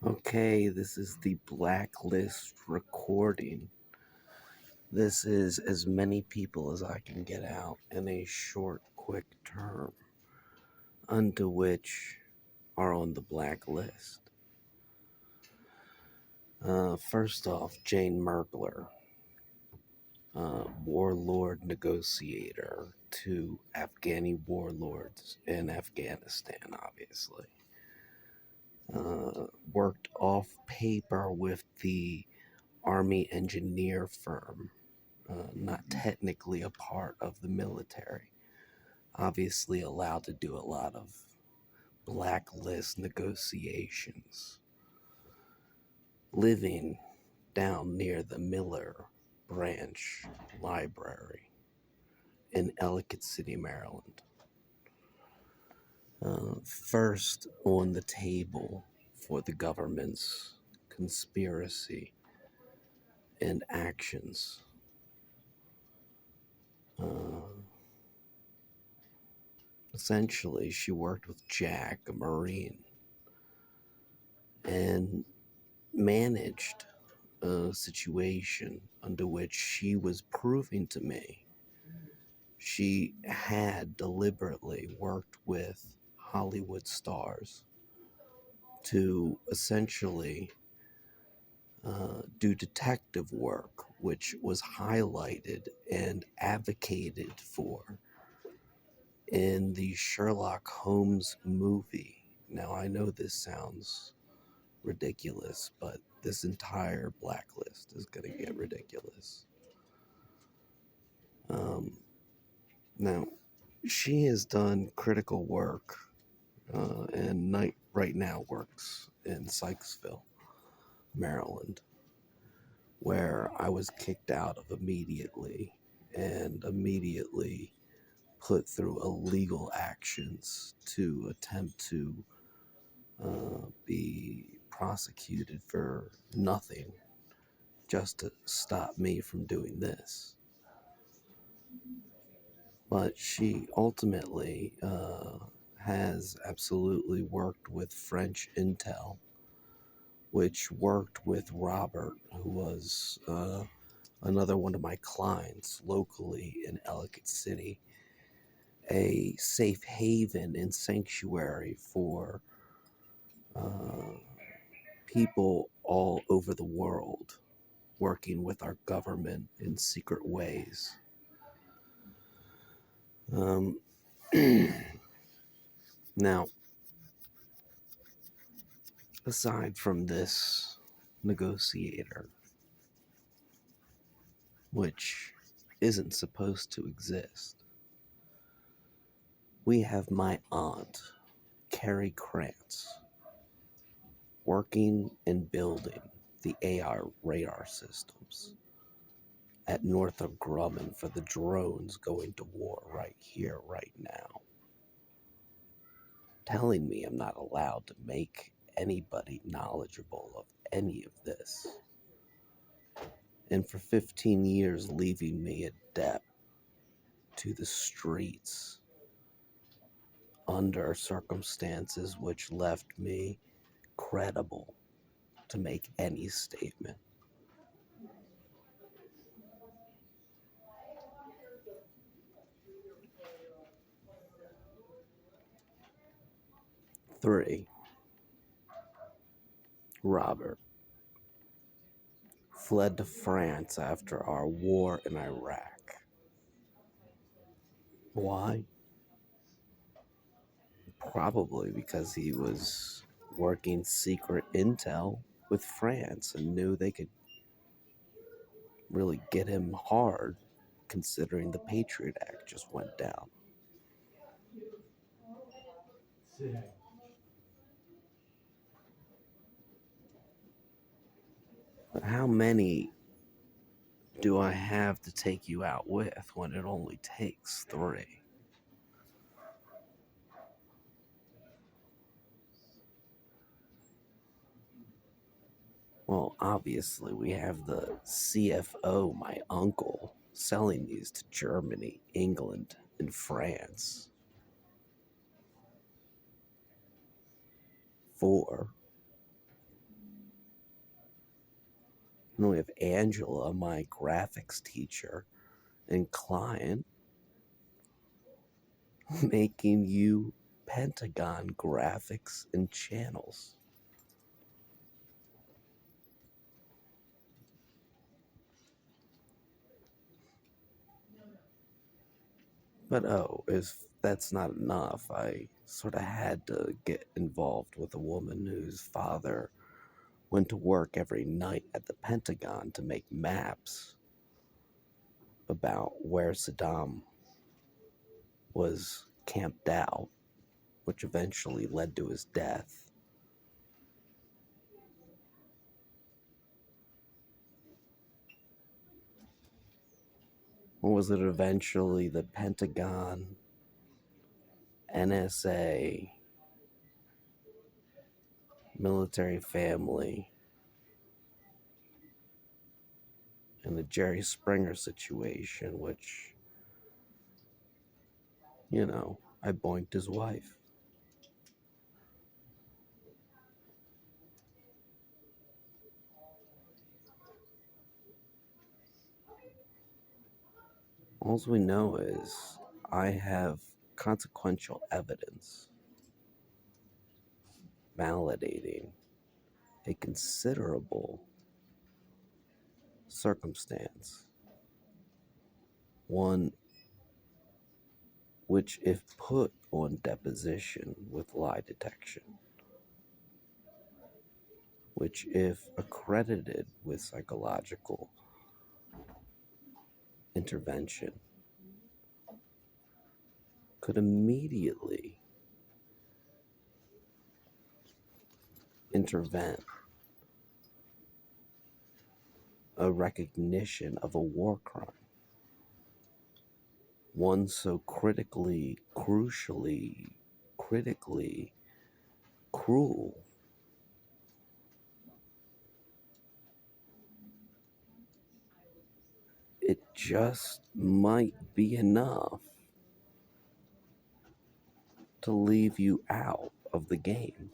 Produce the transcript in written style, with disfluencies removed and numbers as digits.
Okay, this is the blacklist recording. This is as many people as I can get out in a short, quick term, unto which are on the blacklist. First off, Jane Merkler, warlord negotiator to Afghani warlords in Afghanistan, obviously. Worked off paper with the Army engineer firm, not technically a part of the military, obviously allowed to do a lot of blacklist negotiations, living down near the Miller Branch Library in Ellicott City, Maryland. First on the table for the government's conspiracy and actions. Essentially, she worked with Jack, a Marine, and managed a situation under which she was proving to me she had deliberately worked with Hollywood stars to essentially do detective work, which was highlighted and advocated for in the Sherlock Holmes movie. Now, I know this sounds ridiculous, but this entire blacklist is going to get ridiculous. Um, Now, she has done critical work and right now works in Sykesville, Maryland, where I was kicked out of immediately and immediately put through illegal actions to attempt to be prosecuted for nothing just to stop me from doing this. But she ultimately has absolutely worked with French intel, which worked with Robert, who was another one of my clients locally in Ellicott City, a safe haven and sanctuary for uh, people all over the world working with our government in secret ways. Um, Now, aside from this negotiator, which isn't supposed to exist, we have my aunt, Carrie Krantz, working and building the AR radar systems at Northrop Grumman for the drones going to war right here, right now, telling me I'm not allowed to make anybody knowledgeable of any of this. And for 15 years, leaving me adept to the streets under circumstances which left me credible to make any statement. 3. Robert fled to France after our war in Iraq. Why? Probably because he was working secret intel with France and knew they could really get him hard considering the Patriot Act just went down. But how many do I have to take you out with when it only takes 3? Well, obviously, we have the CFO, my uncle, selling these to Germany, England, and France. 4, And we have Angela, my graphics teacher and client, making you Pentagon graphics and channels. But oh, if that's not enough, I sort of had to get involved with a woman whose father went to work every night at the Pentagon to make maps about where Saddam was camped out, which eventually led to his death. Or was it eventually the Pentagon, NSA, military family, and the Jerry Springer situation, which, I boinked his wife. All we know is I have consequential evidence validating a considerable circumstance, one which, if put on deposition with lie detection, which, if accredited with psychological intervention, could immediately intervene a recognition of a war crime, one so critically, critically cruel. It just might be enough to leave you out of the game.